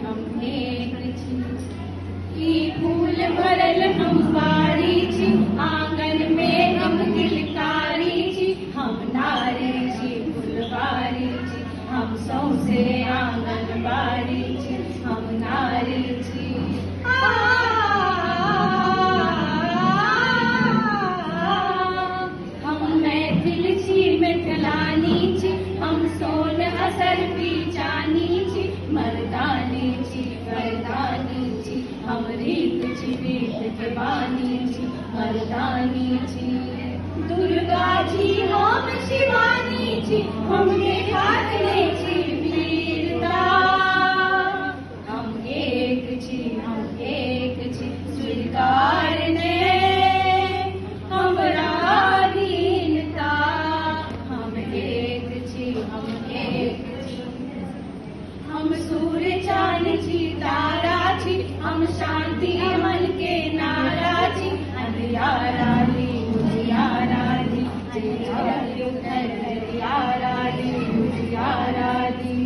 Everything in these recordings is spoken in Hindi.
हम एक छी। ई फूल भरल हम बारी छी, आंगन में हम किलकारी छी। हम नारी छी फुलवारी छी, हम सौंसे आंगन बारी छी। हम नारी छी। हम मैथिल छी मिथिलानी छी, हम सोन असर पीचानी छी। मर्दानी छी मर्दानी छी, हम रीत छी रीत के बानी छी। मर्दानी छी। दुर्गा जी हम शिवानी छी, हम देखाते छी वीरता। हम एक छी स्वीकार ने हमरा दीनता। हम एक छी हम सूर्य चांद छी तारा छी। हम शांति अमन के नारा छी। अंधियारा दी उजियारा दी, अंधियारा दी उजियारा दी।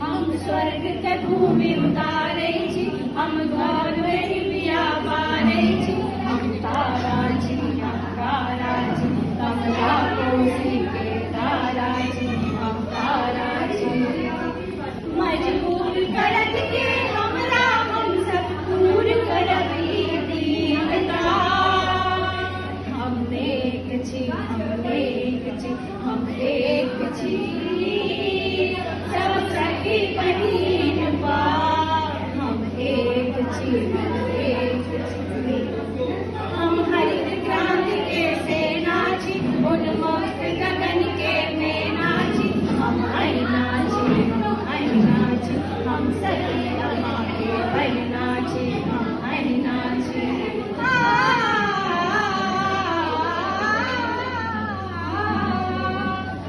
हम स्वर्ग के भूमि उतारे छी, हम घर में दिव्या बारे छी। हम तारा छी हम तारा छी, कमला कोसी के तारा छी। हम तारा छी। मजबूर करत के हमरा हम सब दूर करब ई दीनता। हम एक छी हम एक छी, सब सखी बहिन बा। हम एक छी हम हरित क्रांति के सेना छी, उन्मुक्त गगन के मैना छी। हम आईना छी हम सखी अम्मा के बहना छी। हम आईना छी।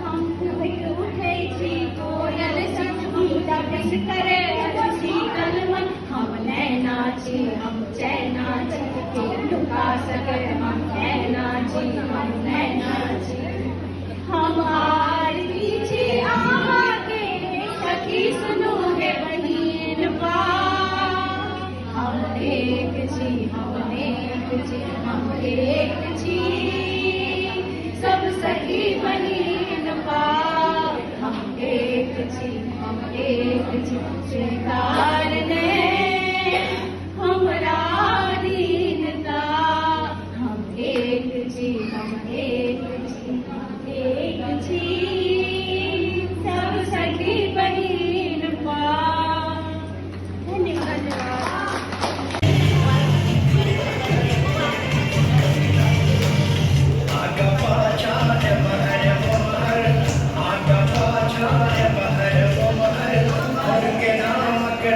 हम उठे छी कोयल सन, हम तपस करे शीतल मन। हम नैना छी हम चैना छी, के लुका सके हम नैना छी। हम नैना छी। हम आरती छी आमा के सखी सुनो हे बहिन बा। हम एक छी सब सखी बहिन बा। हम एक छी स्वीकार ने हमरा दीनता। हम एक छी सब सखी बहिन बा। धन्यवाद। के नाम के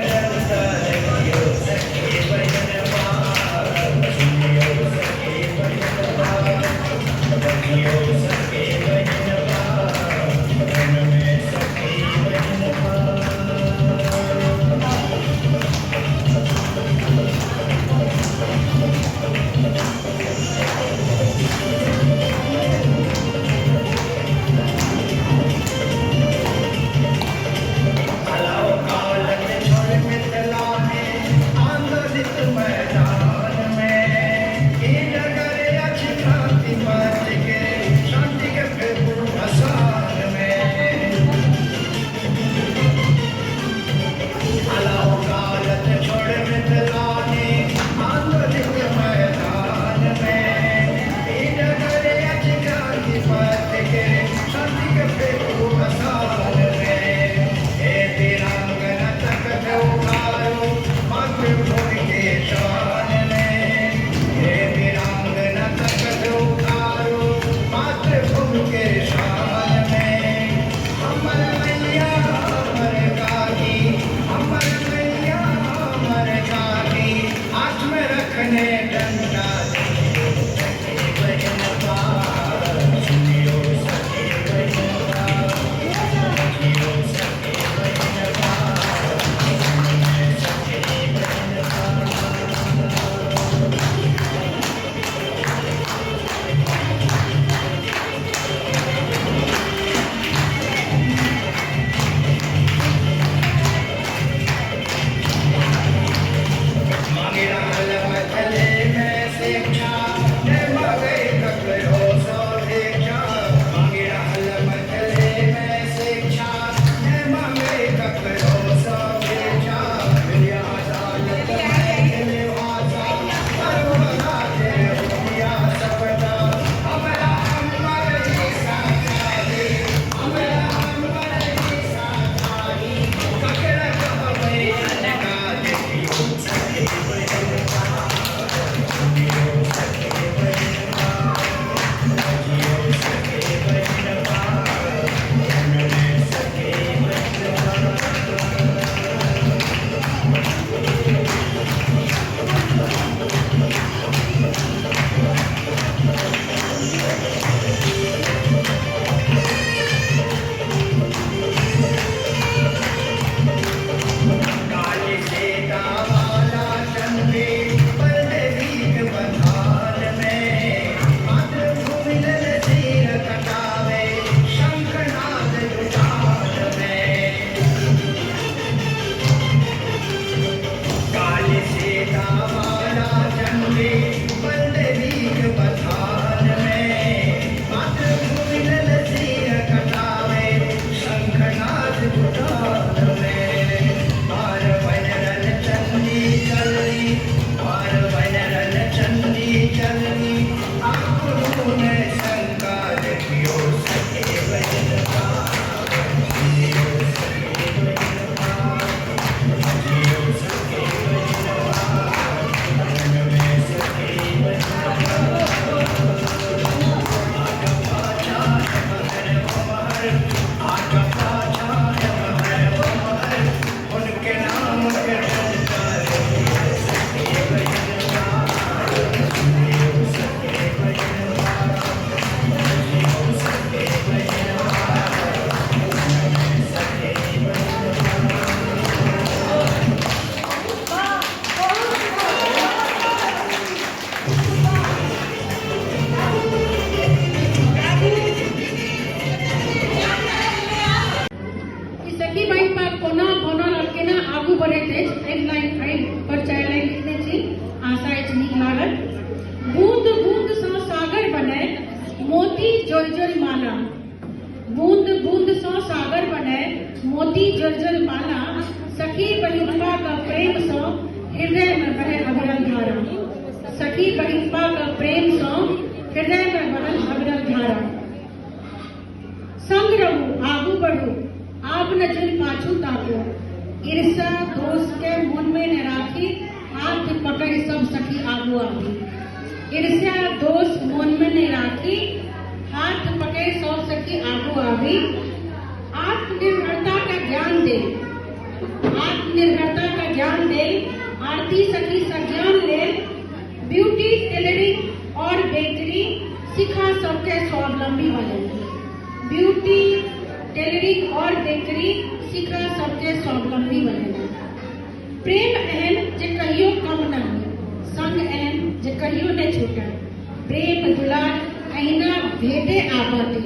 सखी बाई पर कोना कोना लड़के ना आगू बढ़े थे एक लाइन पर चार लाइन लिखने छी आशा है नीक लागल। बूंद बूंद सा सागर बने मोती जल माला, बूंद बूंद सा सागर बने मोती जल माला, सखी बहिनपा का प्रेम सो हृदय में बहे अविरल धारा, सखी बहिनपा का प्रेम सो हृदय में बहे अविरल धारा। संग रहू आगू बढ़ू आप न जिन पाछू ताको, ईर्षा दोष के मन में न राखी हाथ पकड़ सब सखी आगू आवी। ईर्ष्या दोष मन में न राखी हाथ पकड़ सब सखी आगू आवी। आत्मनिर्भरता का ज्ञान दे, आत्मनिर्भरता का ज्ञान दे, आरती सखी संज्ञान ले, ब्यूटी टेलरिंग और बेकरी सिखा सबके स्वावलंबी बने। ब्यूटी टेलरिंग और बेकरी सिखा सबके स्वावलंबी बने। प्रेम एहन जे कहियो कम न हो, संग एहन जे कहियो न छूटे। प्रेम दुलार अहिना भेटे आबादी,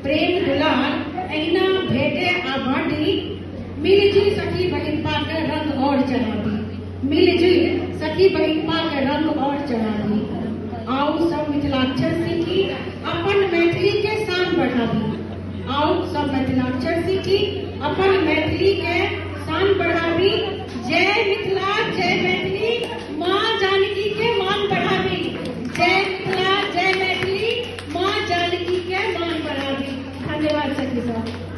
प्रेम दुलार अहिना भेटे आबादी। मिलजुल सखी बहिनपा के रंग और चढ़ा दी, मिलजुल सखी बहिनपा के रंग और चढ़ा दी। आओ सब मिथिलाक्षर सीखी अपन मैथिली के शान बढ़ा दी। आओ सब मिथिलाक्षर सीखी अपन मैथिली के शान बढ़ावी। जय मिथिला जय मैथिली माँ जानकी के मान बढ़ावी। जय मिथिला जय मैथिली माँ जानकी के मान बढ़ावी। धन्यवाद सखी साहब।